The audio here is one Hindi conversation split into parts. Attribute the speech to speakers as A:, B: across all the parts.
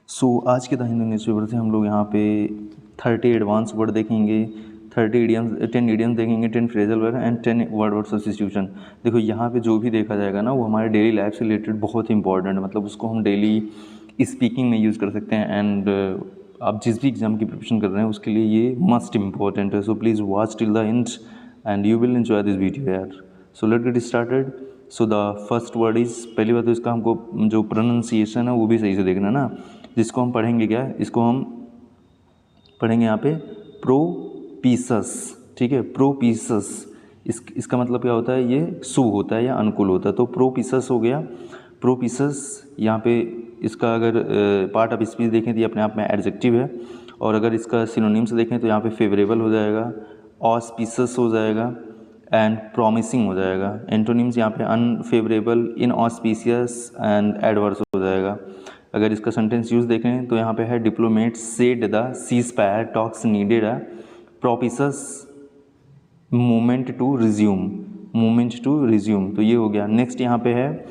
A: आज के द हिंदू न्यूज़पेपर से हम लोग यहाँ पे 30 एडवांस वर्ड देखेंगे, 30 इडियम्स, 10 इडियम्स देखेंगे, 10 phrasal word and 10 word substitution. देखो यहाँ पे जो भी देखा जाएगा ना वो हमारे डेली लाइफ से रिलेटेड बहुत इंपॉर्टेंट है, मतलब उसको हम डेली स्पीकिंग में यूज़ कर सकते हैं। एंड आप जिस भी एग्ज़ाम की प्रिपरेशन कर रहे हैं उसके लिए ये मस्ट इम्पॉर्टेंट है। So please watch till the end and you will enjoy this video यार। So let get started. So the first word is, पहली बात तो इसका हमको जो प्रोनाउंसिएशन है वो भी सही से देखना ना, जिसको हम पढ़ेंगे क्या, इसको हम पढ़ेंगे यहाँ पे प्रोपीसस। ठीक है, प्रोपीसस। इसका मतलब क्या होता है, ये शुभ होता है या अनुकूल होता है। तो प्रोपीसस हो गया, प्रोपीसस। यहाँ पे इसका अगर पार्ट ऑफ स्पीच देखें तो ये अपने आप में एडजेक्टिव है, और अगर इसका सिनोनिम से देखें तो यहाँ पे फेवरेबल हो जाएगा, ऑस्पिसस हो जाएगा एंड प्रॉमिसिंग हो जाएगा। एंटोनिम्स यहाँ पे अनफेवरेबल, इनऑस्पिशियस एंड एडवर्स हो जाएगा। अगर इसका सेंटेंस यूज देखें तो यहाँ पे है diplomat said the ceasefire talks needed a propitious moment to resume, moment to resume. तो ये हो गया। नेक्स्ट यहाँ पे है,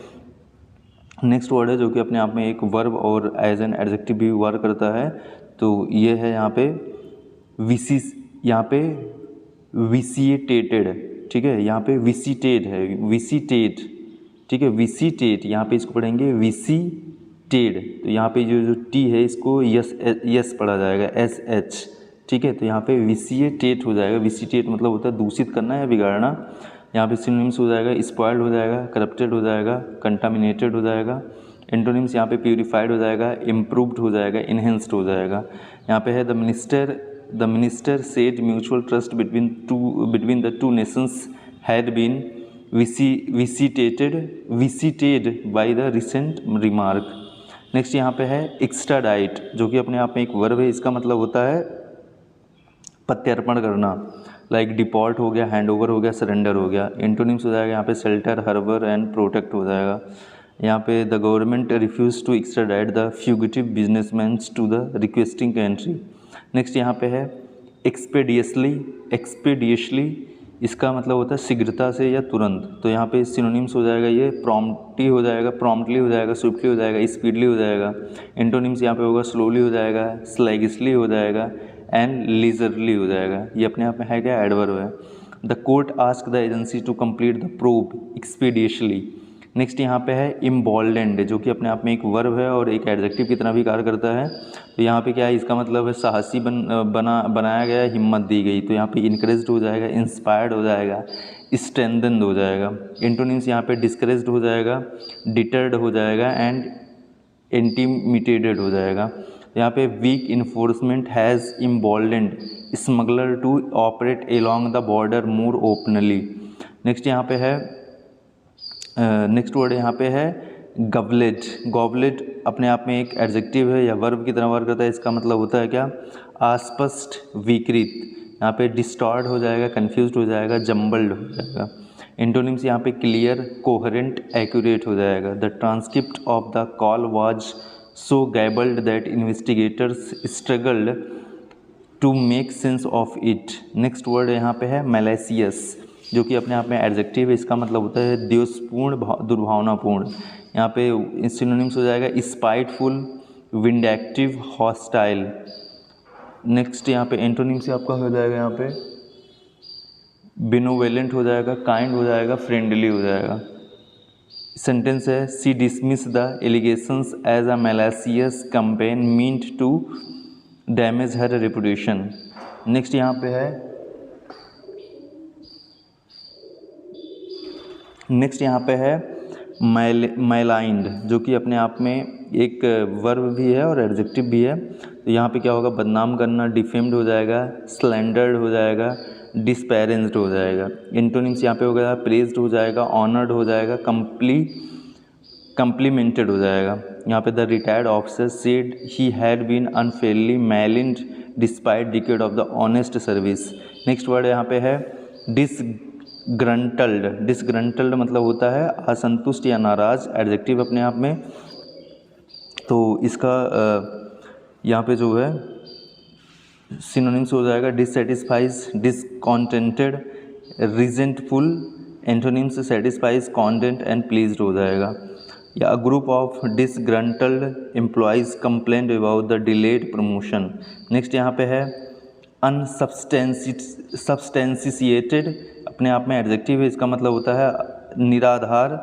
A: नेक्स्ट वर्ड है जो कि अपने आप में एक वर्ब और एज एन एडजेक्टिव भी वर्क करता है। तो ये है यहाँ पे यहाँ पे विसिटेटेड। ठीक है, यहाँ पे विसिटेड है, विसिटेट। ठीक है, विसिटेट, यहाँ पे इसको पढ़ेंगे विसिटेड। तो यहाँ पे जो टी है इसको यस पढ़ा जाएगा, SH। ठीक है, तो यहाँ पे विसिटेट हो जाएगा। विसिटेट मतलब होता है दूषित करना या बिगाड़ना। यहाँ पे सिनोनिम्स हो जाएगा, स्पॉइल्ड हो जाएगा, करप्टेड हो जाएगा, कंटामिनेटेड हो जाएगा। एंटोनिम्स यहाँ पे प्यूरिफाइड हो जाएगा, इम्प्रूव्ड हो जाएगा, इन्हेंस्ड हो जाएगा। यहाँ पे है the minister said mutual trust between the two nations had been visited by the recent remark. Next यहाँ पे है एक्स्ट्राडाइट, जो कि अपने आप में एक वर्ब है। इसका मतलब होता है प्रत्यर्पण करना, लाइक डिपॉर्ट हो गया, हैंड ओवर हो गया, सरेंडर हो गया। एंटोनिम्स हो जाएगा यहाँ पे शेल्टर, हर्बर एंड प्रोटेक्ट हो जाएगा। यहाँ पे the government refuse to extradite the fugitive businessman to the requesting country. Next यहाँ पे है एक्सपेडियसली। इसका मतलब होता है शीघ्रता से या तुरंत। तो यहाँ पे सिनोनिम्स हो जाएगा, ये प्रॉम्प्टली हो जाएगा, स्विफ्टली हो जाएगा, स्पीडली हो जाएगा। एंटोनिम्स यहाँ पे होगा स्लोली हो जाएगा, स्लैगिशली हो जाएगा एंड लीजरली हो जाएगा। ये अपने आप में है क्या, एडवर्ब है। The court ask the agency to complete the probe expeditiously. Next यहाँ पे है इम्बॉल्डेंड, जो कि अपने आप में एक वर्ब है और एक एडजेक्टिव की तरह भी कार्य करता है। तो यहाँ पे क्या है, इसका मतलब है साहसी बनाया गया, हिम्मत दी गई। तो यहाँ पे इनकरेज्ड हो जाएगा, इंस्पायर्ड हो जाएगा, स्ट्रेंथेंड हो जाएगा। एंटोनिम्स यहाँ पे डिस्करेज्ड हो जाएगा, डिटर्ड हो जाएगा एंड इंटिमिडेटेड हो जाएगा। यहाँ पे weak enforcement has emboldened smuggler to operate along the border more openly. Next यहाँ पे है, नेक्स्ट वर्ड यहाँ पे है गॉबलेट। गॉबलेट अपने आप में एक एडजेक्टिव है या वर्ब की तरह वर्क करता है। इसका मतलब होता है क्या, अस्पष्ट, विकृत। यहाँ पे डिस्टॉर्ट हो जाएगा, कंफ्यूज्ड हो जाएगा, जम्बल्ड हो जाएगा। एंटोनिम्स यहाँ पे क्लियर, कोहेरेंट, एक्यूरेट हो जाएगा। The transcript of the call was so garbled that investigators struggled to make sense of it. Next word यहाँ पे है मैलेसियस, जो कि अपने आप में एडजेक्टिव है। इसका मतलब होता है द्वेषपूर्ण, दुर्भावनापूर्ण। यहाँ पे सिनोनिम्स हो जाएगा स्पाइटफुल, विंडैक्टिव, हॉस्टाइल। नेक्स्ट यहाँ पे एंटोनिम्स आपका हो जाएगा, यहाँ पे बेनोवेलेंट हो जाएगा, काइंड हो जाएगा, फ्रेंडली हो जाएगा। सेंटेंस है she dismiss the allegations as a malicious campaign meant to damage her reputation. Next यहाँ पे है, नेक्स्ट यहाँ पे है मैलाइंड, जो कि अपने आप में एक वर्ब भी है और एडजेक्टिव भी है। तो यहाँ पे क्या होगा, बदनाम करना, डिफेम्ड हो जाएगा, स्लैंडर्ड हो जाएगा, डिस्पैरेंज्ड हो जाएगा। एंटोनिम्स यहाँ पे हो गया प्रेज्ड हो जाएगा, ऑनर्ड हो जाएगा, कम्प्लीमेंटेड हो जाएगा। यहाँ पे the retired officer said he had been unfairly maligned despite decade of the honest service. Next word यहाँ पे है डिसग्रंटल्ड। डिसग्रंटल्ड मतलब होता है असंतुष्ट या नाराज, एडजेक्टिव अपने आप में। तो इसका यहाँ पे जो है सिनोनिम्स हो जाएगा dissatisfies, discontented, resentful. Antonyms satisfies, content and pleased हो जाएगा। या a group of disgruntled employees complaint about the delayed promotion. Next यहाँ पे है अनसब्सटेंशिएटेड, अपने आप में एडजेक्टिव है, इसका मतलब होता है निराधार,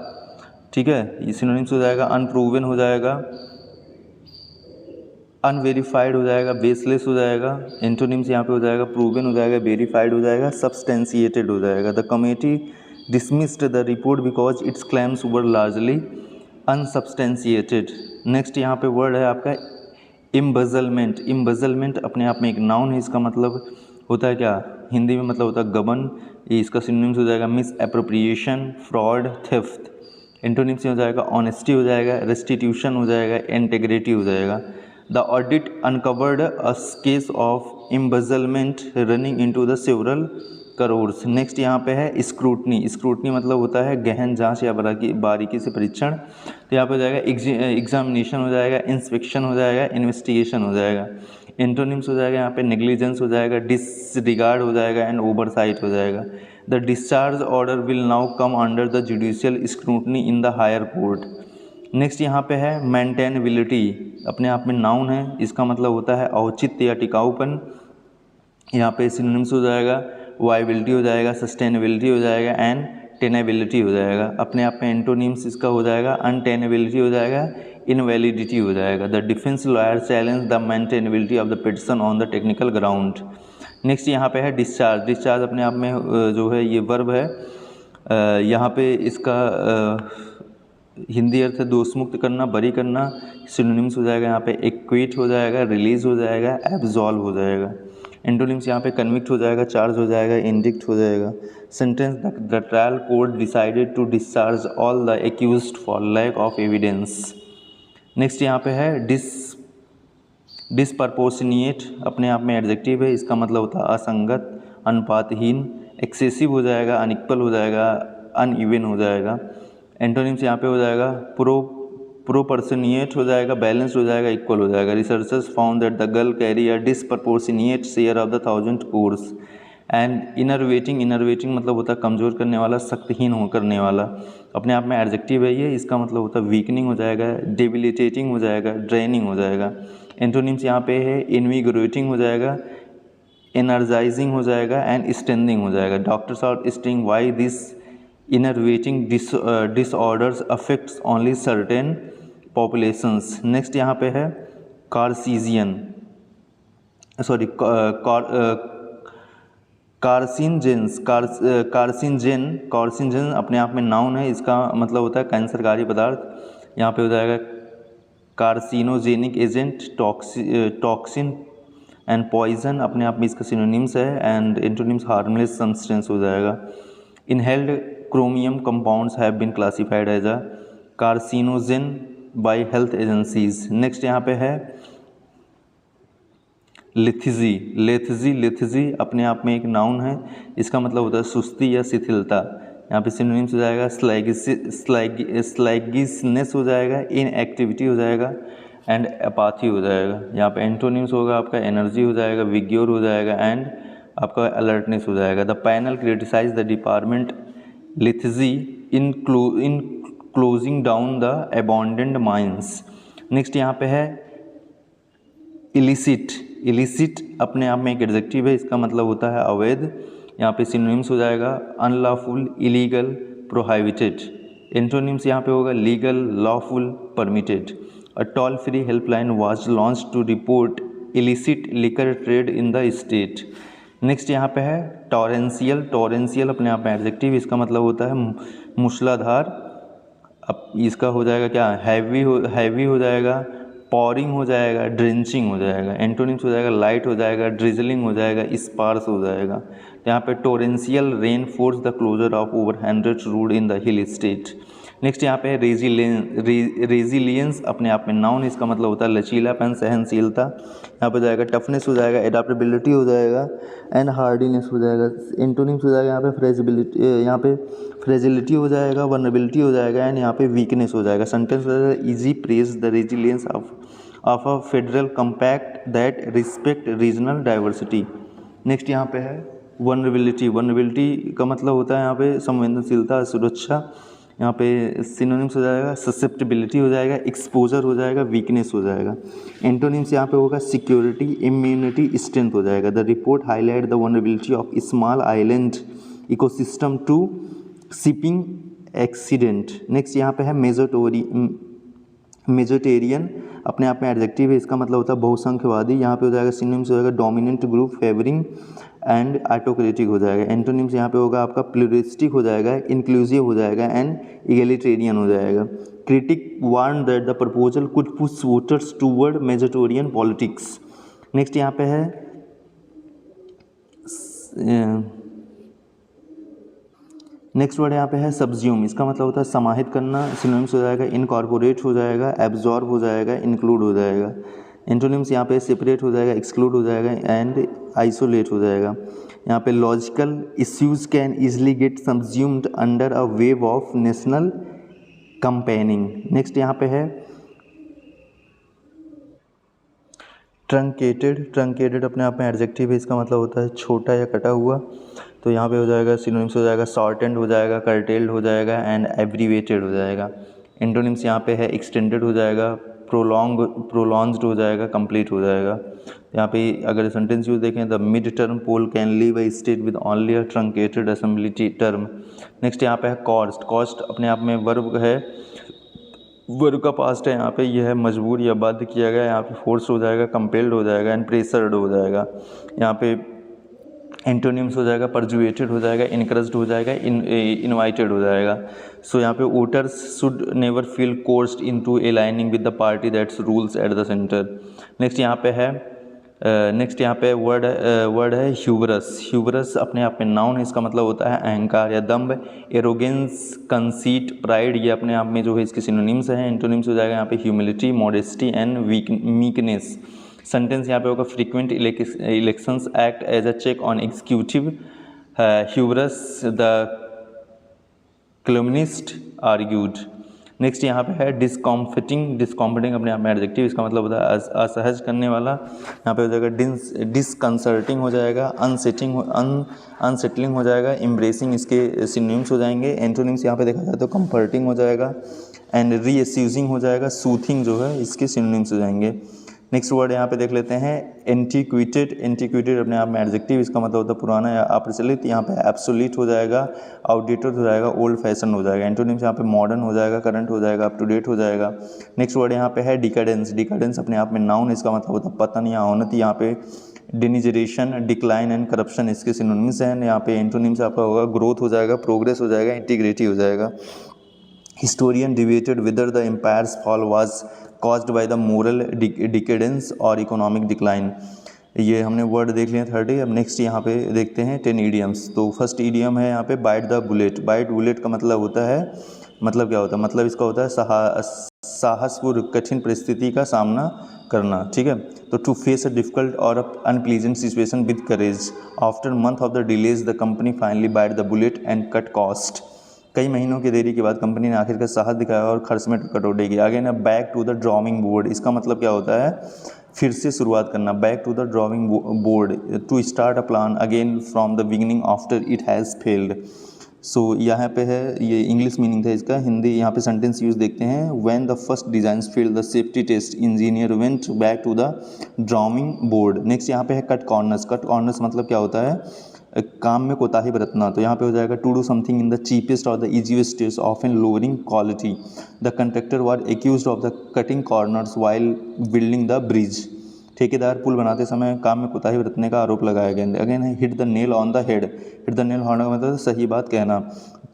A: ठीक है। ये सिनोनिम्स हो जाएगा अनप्रूवन हो जाएगा, अनवेरीफाइड हो जाएगा, बेसलेस हो जाएगा। एंटोनिम्स यहाँ पे हो जाएगा प्रूवन हो जाएगा, वेरीफाइड हो जाएगा, सब्सटेंशिएटेड हो जाएगा। The committee dismissed the report because it's claims were largely unsubstantiated. Next यहाँ पे वर्ड है आपका इम्बजलमेंट। इम्बजलमेंट अपने आप में एक नाउन है, इसका मतलब होता है क्या, हिंदी में मतलब होता है गबन। ये इसका सिनोनिम्स हो जाएगा miss appropriation, fraud, theft. Antonyms हो जाएगा ऑनेस्टी हो जाएगा, रेस्टिट्यूशन हो जाएगा, इंटेग्रिटी हो जाएगा। The audit uncovered a case of embezzlement running into the several crores. Next यहाँ पे है स्क्रूटनी। स्क्रूटनी मतलब होता है गहन जांच या बारीकी से परीक्षण। तो यहाँ पे हो जाएगा एग्जामिनेशन हो जाएगा, इंस्पेक्शन हो जाएगा, इन्वेस्टिगेशन हो जाएगा। एंटोनिम्स हो जाएगा यहाँ पे नेग्लिजेंस हो जाएगा, डिसरिगार्ड हो जाएगा एंड ओवरसाइट हो जाएगा। The discharge order will now come under the judicial scrutiny in the higher court. Next यहाँ पे है मेंटेनेबिलिटी, अपने आप में नाउन है, इसका मतलब होता है औचित्य या टिकाऊपन। यहाँ पे सिनोनिम्स हो जाएगा वायबिलिटी हो जाएगा, सस्टेनेबिलिटी हो जाएगा एंड टेनेबिलिटी हो जाएगा। अपने आप में एंटोनिम्स इसका हो जाएगा अनटेनेबिलिटी हो जाएगा, इनवैलिडिटी हो जाएगा। The defence lawyer challenge the maintainability of the petition on the technical ground. Next यहाँ पे है डिस्चार्ज। डिस्चार्ज अपने आप में जो है ये वर्ब है, यहाँ पे इसका हिंदी अर्थ है दोषमुक्त करना, बरी करना। सिनोनिम्स हो जाएगा यहाँ पे एक्विट हो जाएगा, रिलीज हो जाएगा, एब्जॉल्व हो जाएगा। एंटोनिम्स यहाँ पे कन्विक्ट हो जाएगा, चार्ज हो जाएगा, इंडिक्ट हो जाएगा। Sentence the trial court decided to discharge all the accused for lack of evidence. Next यहाँ पे है डिसप्रपोर्शनिएट, अपने आप में एडजेक्टिव है, इसका मतलब होता है असंगत, अनुपातहीन। एक्सेसिव हो जाएगा, अनइक्वल हो जाएगा, अनइवन हो जाएगा। एंटोनिम्स यहाँ पे हो जाएगा प्रोपोर्शनिएट हो जाएगा, बैलेंस्ड हो जाएगा, इक्वल हो जाएगा। Researchers found that the girl carry a disproportionate share of the 1000 course and enervating. Enervating मतलब होता है कमज़ोर करने वाला, शक्तिहीन हो करने वाला। अपने आप में एडजेक्टिव है ये, इसका मतलब होता है वीकनिंग हो जाएगा, डेबिलिटेटिंग हो जाएगा, ड्रेनिंग हो जाएगा। एंटोनिम्स यहाँ पे है इनविगोरेटिंग हो जाएगा, एनर्जाइजिंग हो जाएगा एंड स्ट्रेंथनिंग हो जाएगा। Doctors are sting why this enervating disorders affects only certain populations. Next यहाँ पे है कार्सिजियन, सॉरी कार्सिनजेंस। कार्सिनजेन अपने आप में नाउन है, इसका मतलब होता है कैंसरकारी पदार्थ। यहाँ पे हो जाएगा carcinogenic agent, toxin and poison, अपने आप में इसका सिनोनिम्स है। एंड एंटोनिम्स हार्मलेस सब्सटेंस हो जाएगा। Inhaled chromium compounds have been classified as a carcinogen by health agencies. Next यहाँ पे है लेथजी। लेथजी अपने आप में एक नाउन है, इसका मतलब होता है सुस्ती या शिथिलता। यहाँ पे सिनोनिम्स हो जाएगा स्लैगिसनेस हो जाएगा, इनएक्टिविटी हो जाएगा एंड एपाथी हो जाएगा। यहाँ पे एंटोनिम्स होगा आपका एनर्जी हो जाएगा, विग्योर हो जाएगा एंड आपका अलर्टनेस हो जाएगा। The panel criticise the department lethargy in closing down the abandoned mines. Next यहाँ पे है इलिसिट। इलिसिट अपने आप में एक एडजेक्टिव है, इसका मतलब होता है अवैध। यहाँ पे सिनोनिम्स हो जाएगा अनलॉफुल, इलीगल, प्रोहिबिटेड। एंटोनिम्स यहाँ पे होगा legal, lawful, permitted. A toll free helpline was launch to report illicit liquor trade in the state. Next यहाँ पे है टॉरेंशियल। टॉरेंशियल अपने आप में एडजेक्टिव, इसका मतलब होता है मूसलाधार। अब इसका हो जाएगा क्या, हैवी हो जाएगा, पॉरिंग हो जाएगा, ड्रेंचिंग हो जाएगा। एंटोनिम्स हो जाएगा लाइट हो जाएगा, ड्रिजलिंग हो जाएगा, स्पार्स हो जाएगा। यहाँ पे torrential rain force the closure of over 100 road in the hill state. Next यहाँ पे है रेजिलियंस, अपने आप में नाउन, इसका मतलब होता है लचीलापन, सहनशीलता। यहाँ पे जाएगा टफनेस हो जाएगा, एडाप्टेबिलिटी हो जाएगा एंड हार्डीनेस हो जाएगा। एंटोनिम्स हो जाएगा यहाँ पे फ्रेजिलिटी हो जाएगा, वनरेबिलिटी हो जाएगा एंड यहाँ पे वीकनेस हो जाएगा। सेंटेंस हो जाएगा easy praise the resilience of a federal compact that respect regional diversity. Next यहाँ पे है वनरेबिलिटी। वनरेबिलिटी का मतलब होता है यहाँ पे संवेदनशीलता, सुरक्षा यहाँ पे सिनोनिम्स हो जाएगा ससेप्टिबिलिटी हो जाएगा, एक्सपोजर हो जाएगा, वीकनेस हो जाएगा। एंटोनिम्स यहाँ पे होगा सिक्योरिटी, इम्यूनिटी, स्ट्रेंथ हो जाएगा। The report highlight the vulnerability of small island ecosystem to shipping accident. Next यहाँ पे है मेजोटेरियन, अपने आप में एडजेक्टिव है, इसका मतलब होता है बहुसंख्यवादी। यहाँ पे हो जाएगा सिनोनिम्स हो जाएगा dominant group, favouring and autocratic हो जाएगा। एंटोनिम्स यहाँ पे होगा आपका प्लूरिस्टिक हो जाएगा, इंक्लूसिव हो जाएगा एंड इगैलिटेरियन हो जाएगा। Critic warn that the proposal could push voters toward majoritarian politics. Next यहाँ पे है नेक्स्ट वर्ड यहाँ पे है सब्ज्यूम, इसका मतलब होता है समाहित करना। सिनोनिम्स हो जाएगा इनकॉर्पोरेट हो जाएगा, एब्जॉर्ब हो जाएगा, इंक्लूड हो जाएगा। एंटोनिम्स यहाँ पे सेपरेट हो जाएगा, एक्सक्लूड हो जाएगा एंड आइसोलेट हो जाएगा। यहाँ पे logical issues can easily get subsumed under a wave of national campaigning. Next यहाँ पे है ट्रंकेटेड अपने आप में एडजेक्टिव है, इसका मतलब होता है छोटा या कटा हुआ। तो यहाँ पे हो जाएगा सिनोनिम्स हो जाएगा शॉर्टेंड हो जाएगा, कर्टेल्ड हो जाएगा एंड एब्रीवेटेड हो जाएगा। एंटोनिम्स यहाँ पे है एक्सटेंडेड हो जाएगा, प्रोलॉन्ग्ड हो जाएगा, कंप्लीट हो जाएगा। यहाँ पे अगर सेंटेंस यूज देखें, the mid term poll can leave a state with only a truncated assembly term. Next यहाँ पे है कॉस्ट अपने आप में वर्ब है, वर्ब का पास्ट है यहाँ पे, यह है मजबूर या बाध्य किया गया। यहाँ पे फोर्स हो जाएगा, कंपेल्ड हो जाएगा एंड प्रेशर्ड हो जाएगा। यहाँ पे एंटोनिम्स हो जाएगा परजुएटेड हो जाएगा, इनकरेज्ड हो जाएगा, इनवाइटेड हो जाएगा। सो यहाँ पे voters should never feel कोर्स्ड into aligning with the party that's rules at the centre. Next यहाँ पे वर्ड है ह्यूबरस अपने आप में नाउन है, इसका मतलब होता है अहंकार या दम्भ। एरोगेंस, कंसीट, प्राइड, ये अपने आप में जो है इसके सिनोनिम्स हैं। एंटोनिम्स हो जाएगा यहाँ पे humility, modesty and meekness. Sentence यहाँ पे होगा frequent elections act as a check on executive hubris the communist argued. Next यहाँ पे है डिस्कॉम्फिटिंग अपने आप में एडजेक्टिव, इसका मतलब होता है असहज करने वाला। यहाँ पे हो जाएगा डिसकंसर्टिंग हो जाएगा, अनसेटलिंग हो जाएगा, एम्ब्रेसिंग इसके सिनोनिम्स हो जाएंगे। एंटोनिम्स यहाँ पे देखा जाए तो कंफर्टिंग हो जाएगा एंड रीएस्यूजिंग हो जाएगा, सूथिंग जो है इसके सिनोनिम्स हो जाएंगे। नेक्स्ट वर्ड यहाँ पे देख लेते हैं एंटीक्विटेड अपने आप में एडजेक्टिव, इसका मतलब होता है पुराना या अप्रचलित। यहाँ पे एब्सोल्यूट हो जाएगा, आउटडेटेड हो जाएगा, ओल्ड फैशन हो जाएगा। एंटोनिम्स यहाँ पे मॉडर्न हो जाएगा, करंट हो जाएगा, अप टू डेट हो जाएगा। नेक्स्ट वर्ड यहाँ पे है डिकाडेंस अपने आप में नाउन, इसका मतलब होता है पतन या अवनति। यहाँ पे डिनिजरेशन, डिक्लाइन एंड करप्शन इसके सिनोनिम्स हैं। यहाँ पे एंटोनिम्स आपका होगा ग्रोथ हो जाएगा, प्रोग्रेस हो जाएगा, इंटीग्रिटी हो जाएगा। Historian debated whether the empire's fall was caused by the moral decadence और इकोनॉमिक डिक्लाइन। ये हमने वर्ड देख लिया 30। अब नेक्स्ट यहाँ पे देखते हैं 10 ईडियम्स। तो फर्स्ट ईडियम है यहाँ पे bite the bullet. Bite bullet का मतलब होता है, मतलब क्या होता है, मतलब इसका होता है साहसपूर्वक कठिन परिस्थिति का सामना करना, ठीक है। तो to face a difficult or unpleasant situation with courage. After month of the delays the company finally bite the bullet and cut cost. कई महीनों की देरी के बाद कंपनी ने आखिरकार साहस दिखाया और खर्च में कटौती की। आगे ना back to the drawing board, इसका मतलब क्या होता है, फिर से शुरुआत करना। Back to the drawing board, to start a plan again from the beginning after it has failed. So यहाँ पे है, ये इंग्लिश मीनिंग था इसका। हिंदी यहाँ पे सेंटेंस यूज देखते हैं। When the first design failed the safety test engineer went back to the drawing board. Next यहाँ पे है कट कॉर्नर्स। कट कॉर्नर्स मतलब क्या होता है, काम में कोताही बरतना। तो यहाँ पे हो जाएगा to do something in the cheapest और the easiest way often lowering quality. The contractor was accused of the cutting corners while building the bridge. ठेकेदार पुल बनाते समय काम में कोताही बरतने का आरोप लगाया गया। Again hit the nail on the head. Hit the nail on का मतलब सही बात कहना।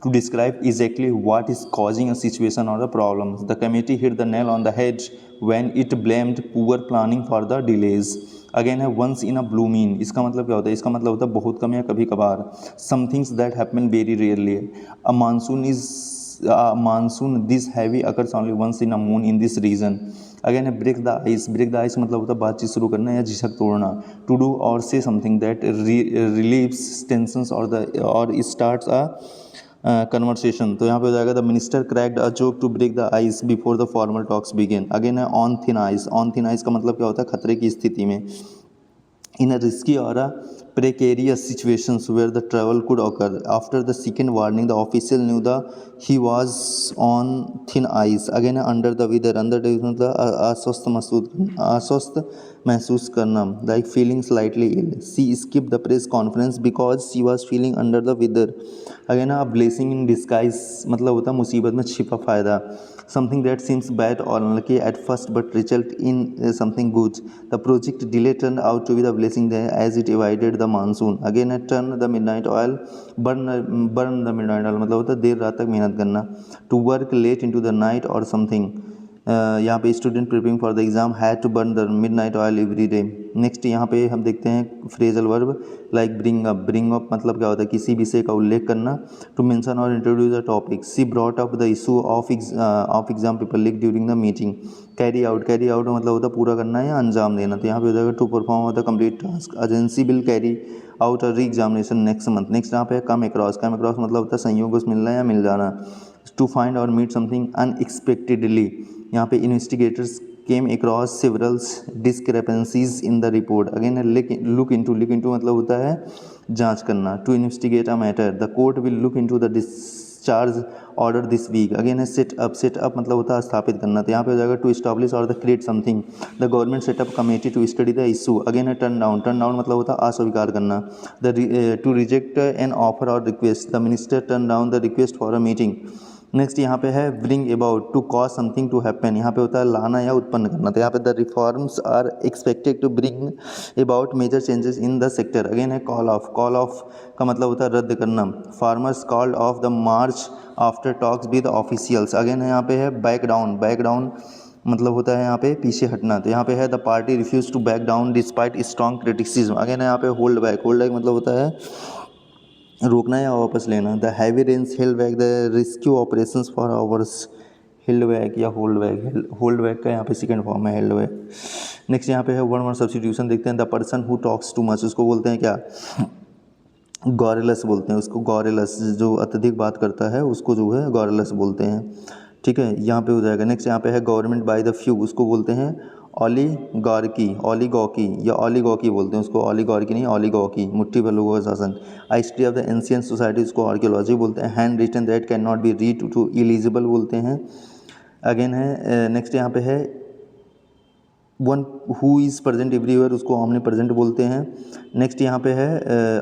A: To describe exactly what is causing a situation और the problem. The committee hit the nail on the head when it blamed poor planning for the delays. Again है once in a blue moon. इसका मतलब क्या होता है, इसका मतलब होता है बहुत कम या कभी कभार। Some things that happen very rarely. A monsoon this heavy occurs only once in a moon in this region. Again है break the ice. Break the ice मतलब होता है बातचीत शुरू करना या झिझक तोड़ना। टू डू और से समथिंग दैट रिलीव्स टेंशंस और स्टार्ट्स अ कन्वर्सेशन। तो यहाँ पे हो जाएगा the minister cracked a joke to break the ice before the formal talks begin. Again है on thin ice. On thin ice का मतलब क्या होता है, खतरे की स्थिति में। in a risky or a precarious situations where the travel could occur. After the second warning, the official knew he was on thin ice. Again under the weather, under the मतलब अस्वस्थ महसूस करना, like feeling slightly ill. She skipped the press conference because she was feeling under the weather. Again a blessing in disguise मतलब होता है मुसीबत में छिपा फ़ायदा. Something that seems bad or unlucky at first but result in something good. The project delay turned out to be the blessing there as it evaded the monsoon. Again turn the midnight oil, burn the midnight oil मतलब होता है देर रात तक मेहनत करना. To work late into the night or something. यहाँ पे student preparing for the exam had to burn the midnight oil every day. Next यहाँ पे हम देखते हैं phrasal verb like bring up मतलब क्या होता है किसी विषय का उल्लेख करना. To mention or introduce a topic. She brought up the issue of exam paper leak during the meeting. Carry out मतलब होता है पूरा करना या अंजाम देना. तो यहाँ पे हो जाएगा टू परफॉर्म होता है complete task. Agency will carry out a re examination next month. Next यहाँ पे कम अक्रॉस मतलब होता है संयोग से मिलना या मिल जाना. To find or meet something unexpectedly. यहाँ पे investigators came across several discrepancies in the report. Again look into मतलब होता है जांच करना. To investigate a matter. The court will look into the discharge order this week. Again है सेट अप मतलब होता है स्थापित करना. तो यहाँ पे हो जाएगा to establish or the create something. The government set up committee to study the issue. Again है टर्न डाउन मतलब होता है अस्वीकार करना. To reject an offer or request. The minister turn down the request for a meeting. Next यहाँ पे है bring about. To cause something to happen. यहाँ पे होता है लाना या उत्पन्न करना. तो यहाँ पे the reforms are expected to bring about major changes in the sector. Again है कॉल ऑफ का मतलब होता है रद्द करना. Farmers called off the march after talks with officials. Again है यहाँ पे है बैक डाउन मतलब होता है यहाँ पे पीछे हटना. तो यहाँ पे है the party refuse to back down despite strong criticism. Again है यहाँ पे होल्ड बैक मतलब होता है रोकना या वापस लेना. The heavy Reigns held back the rescue operations for hours. Held back या होल्ड बैक का यहाँ पे सेकंड फॉर्म है हेल्ड बैक. नेक्स्ट यहाँ पे है वन वर्ड सब्स्टिट्यूशन देखते हैं. The person who talks too much उसको बोलते हैं क्या गॉरिलस बोलते हैं उसको. गॉरिलस जो अत्यधिक बात करता है उसको जो है गॉरिलस बोलते हैं. ठीक है यहाँ पे हो जाएगा. नेक्स्ट यहाँ पे है गवर्नमेंट बाय द फ्यू उसको बोलते हैं ऑलिगार्की या ऑलिगॉकी बोलते हैं उसको. ऑलिगार्की नहीं ऑलिगॉकी. मुट्ठी भर लोगों का शासन. I study of the ancient society उसको आर्कियोलॉजी बोलते हैं. Hand written that can not be read to illegible बोलते हैं. अगेन है नेक्स्ट यहाँ पे है one who is present everywhere उसको ऑमनी प्रेजेंट बोलते हैं. नेक्स्ट यहाँ पे है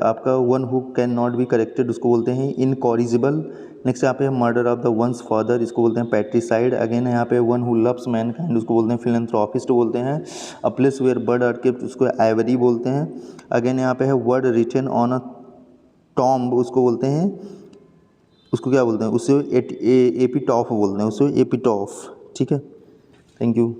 A: आपका one who can not be corrected उसको बोलते हैं इनकॉरिजिबल. नेक्स्ट यहाँ पे है murder of the one's father इसको बोलते हैं पैट्रिसाइड. अगेन यहाँ पे वन हु लव्स मैनकाइंड उसको बोलते हैं फिलैंथ्रोपिस्ट बोलते हैं. A place where bird are kept उसको आइवरी बोलते हैं. अगेन यहाँ पे है word written on a tomb उसको बोलते हैं उसको क्या बोलते हैं उससे एपिटॉफ बोलते हैं उसको एपिटॉफ. ठीक है थैंक यू.